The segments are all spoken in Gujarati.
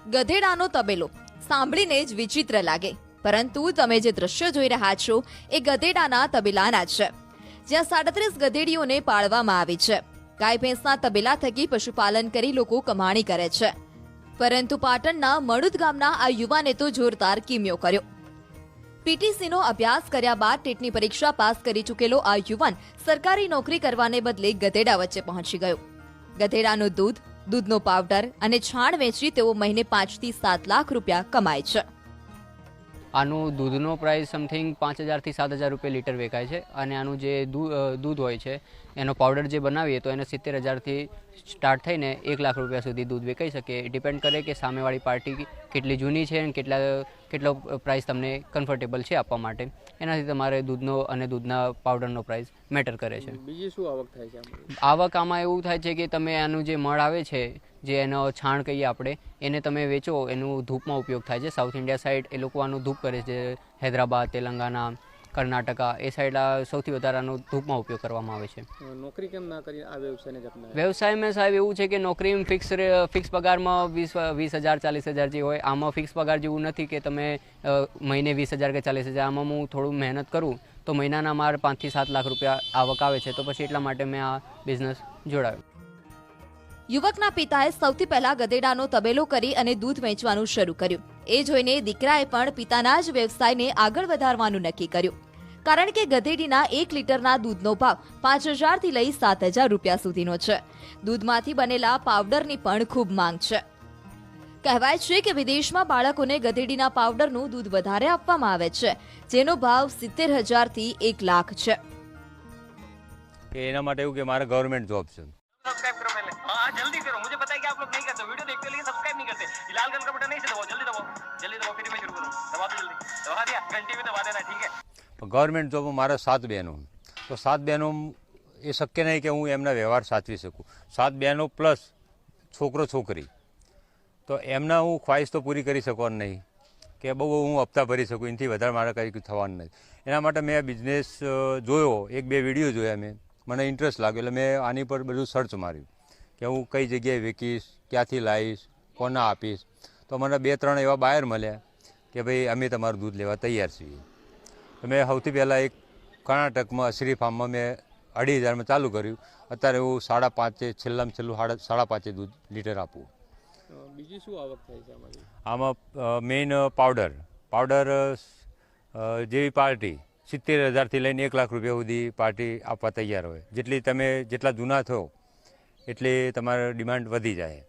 ગધેડાનો તબેલો સાંભળીને જ વિચિત્ર લાગે, પરંતુ તમે જે દ્રશ્ય જોઈ રહ્યા છો એ ગધેડાના તબેલાના છે, જ્યાં 37 ગધેડીઓને પાળવામાં આવી છે. ગાય ભેંસના તબેલા થકી પશુપાલન કરી લોકો કમાણી કરે છે. પરંતુ પાટણના મણુદ ગામના આ યુવાને તો જોરદાર કિમિયો કર્યો. પીટીસીનો અભ્યાસ કર્યા બાદ ટેટની પરીક્ષા પાસ કરી ચૂકેલો આ યુવાન સરકારી નોકરી કરવાને બદલે ગધેડા વચ્ચે પહોંચી ગયો. ગધેડાનું દૂધ, દૂધનો પાવડર અને છાણ વેચી તેઓ મહિને 5 થી 7 લાખ રૂપિયા કમાય છે. આનું દૂધનો પ્રાઇસ સમથિંગ 5000 થી 7000 રૂપિયા લીટર વેચાય છે અને આનું જે દૂધ હોય છે એનો પાવડર જે બનાવીએ તો એને 70000 થી સ્ટાર્ટ થઈને 1 લાખ રૂપિયા સુધી દૂધ વેચાઈ શકે. ડિપેન્ડ કરે કે સામેવાળી પાર્ટી કેટલી જૂની છે અને કેટલો પ્રાઇસ તમને કમ્ફર્ટેબલ છે આપવા માટે. એનાથી તમારે દૂધનો અને દૂધના પાવડરનો પ્રાઇસ મેટર કરે છે. બીજી શું આવક થાય છે? આવક આમાં એવું થાય છે કે તમે આનું જે મળ આવે છે, જે એનો છાણ કહીએ આપણે, એને તમે વેચો, એનું ધૂપમાં ઉપયોગ થાય છે. સાઉથ ઇન્ડિયા સાઈડ એ લોકો આનું ધૂપ કરે છે. હૈદરાબાદ, તેલંગાના, કર્ણાટકા એ સાઈડ સૌથી વધારે આનો ધૂપમાં ઉપયોગ કરવામાં આવે છે. નોકરી કેમ ના કરી આ વ્યવસાયને જ અપનાવ્યો? વ્યવસાયમાં સાહેબ એવું છે કે નોકરીમાં ફિક્સ પગારમાં 20,000 40,000 જે હોય, આમાં ફિક્સ પગાર જેવું નથી કે તમે મહિને 20,000 કે 40,000. આમાં હું થોડું મહેનત કરું તો મહિનાના મારે 5 થી 7 લાખ રૂપિયા આવક આવે છે. તો પછી એટલા માટે મેં આ બિઝનેસ જોડાયો. યુવકના પિતાએ સૌથી પહેલા ગધેડાનો તબેલો કરી અને દૂધ વેચવાનું શરૂ કર્યું. એ જોઈને દીકરાએ પણ પિતાના જ વ્યવસાયને આગળ વધારવાનું નક્કી કર્યું. કારણ કે ગધેડીના 1 લીટરના દૂધનો ભાવ 5,000 થી લઈ 7,000 રૂપિયા સુધીનો છે. દૂધમાંથી બનેલા પાવડરની પણ ખૂબ માંગ છે. કહેવાય છે કે વિદેશમાં બાળકોને ગધેડીના પાવડરનું દૂધ વધારે આપવામાં આવે છે, જેનો ભાવ 70,000 થી 1 લાખ છે. એના માટે એવું કે મારે ગવર્મેન્ટ જોબ છે. सब्सक्राइब करो पहले, हाँ जल्दी करो. मुझे पता है कि आप लोग नहीं करते, वीडियो देखते हो लेकिन सब्सक्राइब नहीं करते. ये लाल कलर का बटन नहीं से दबाओ, जल्दी दबाओ, फिर मैं शुरू करूँ. दबा दो जल्दी, दबा दिया, घंटी में दबा देना, ठीक है? ગવર્મેન્ટ જોબમાં મારા 7 બહેનો, તો 7 બહેનો એ શક્ય નહીં કે હું એમના વ્યવહાર સાચવી શકું. 7 બહેનો પ્લસ છોકરો છોકરી, તો એમના હું ખ્વાહિશ તો પૂરી કરી શકવાનું નહીં કે બહુ હું હપ્તા ભરી શકું. એનાથી વધારે મારે કંઈ થવાનું નહીં. એના માટે મેં આ બિઝનેસ જોયો, 1-2 વિડીયો જોયા મેં, મને ઇન્ટરેસ્ટ લાગ્યો એટલે મેં આની પર બધું સર્ચ માર્યું કે હું કઈ જગ્યાએ વેચીશ, ક્યાંથી લાવીશ, કોને આપીશ. તો મને 2-3 એવા બાયર મળ્યા કે ભાઈ અમે તમારું દૂધ લેવા તૈયાર છીએ. તો મેં સૌથી પહેલાં એક કર્ણાટકમાં અશ્રી ફાર્મમાં મેં 2,500 ચાલુ કર્યું. અત્યારે હું 5.5, છેલ્લામાં છેલ્લું 5.5 દૂધ લીટર આપું. બીજી શું આવક થાય છે આમાંથી? આમાં મેઇન પાવડર જેવી પાર્ટી 70,000 થી લઈને 1 લાખ રૂપિયા સુધી પાર્ટી આપવા તૈયાર હોય. જેટલા જૂના થયો એટલી તમારી ડિમાન્ડ વધી જાય.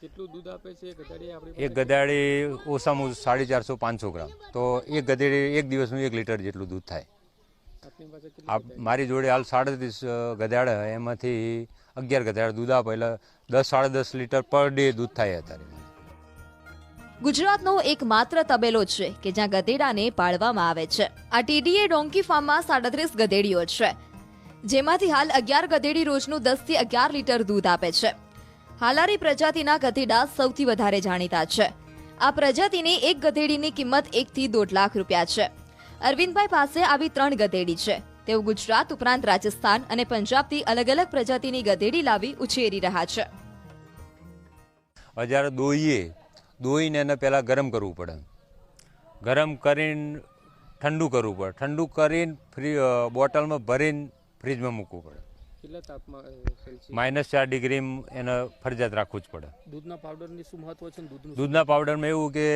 કેટલું દૂધ આપે છે ગધેડી આપણી? એક ગધેડી ઓછામાં 450-500 ગ્રામ, તો એક ગધેડી એક દિવસનું 1 લીટર જેટલું દૂધ થાય. આપની પાસે કેટલી? મારી જોડે હાલ 37 ગધેડા, એમાંથી 11 ગધેડા દૂધ આપે એટલે 10-10.5 લીટર પર ડે દૂધ થાય અત્યારે. ગુજરાતનો એકમાત્ર તબેલો છે કે જ્યાં ગધેડાને પાળવામાં આવે છે. આ ટીડીએ ડોંકી ફાર્મમાં 37 ગધેડીઓ છે, જેમાંથી હાલ 11 ગધેડી રોજનું 10 થી 11 લીટર દૂધ આપે છે. હાલારી પ્રજાતિના ગધેડા સૌથી વધારે જાણીતા છે. આ પ્રજાતિની એક ગધેડીની કિંમત 1 થી 1.5 લાખ રૂપિયા છે. અરવિંદભાઈ પાસે આવી 3 ગધેડી છે. તેઓ ગુજરાત ઉપરાંત રાજસ્થાન અને પંજાબથી અલગ અલગ પ્રજાતિની ગધેડી લાવી ઉછેરી રહ્યા છે. જ્યારે દોઈને એને પહેલાં ગરમ કરવું પડે, ગરમ કરીને ઠંડુ કરવું પડે, ઠંડુ કરીને બોટલમાં ભરીને ફ્રીજમાં મૂકવું પડે. કેટલા તાપમાન? -4 ડિગ્રી એને ફરજિયાત રાખવું જ પડે. દૂધના પાવડરની શું મહત્વ છે? દૂધના પાવડરમાં એવું કે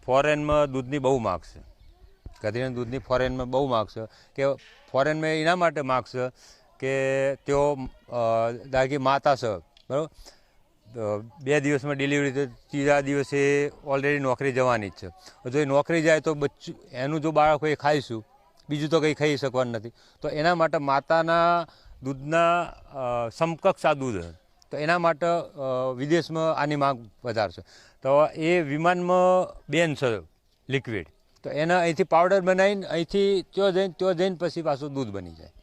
ફોરેનમાં દૂધની બહુ માંગ છે. ગધેડાના દૂધની ફોરેનમાં બહુ માંગ છે. કે ફોરેનમાં એના માટે માંગ છે કે તેઓ દાખી માતા છે, બરાબર, 2 દિવસમાં ડિલિવરી, તો 3જા દિવસે ઓલરેડી નોકરી જવાની જ છે. જો એ નોકરી જાય તો એનું જો બાળક હોય એ ખાઈશું, બીજું તો કંઈ ખાઈ શકવાનું નથી. તો એના માટે માતાના દૂધના સમકક્ષ આ દૂધ, તો એના માટે વિદેશમાં આની માંગ વધારે છે. તો એ વિમાનમાં બેન છે લિક્વિડ, તો એના અહીંથી પાવડર બનાવીને અહીંથી ત્યાં જઈને પછી પાછું દૂધ બની જાય.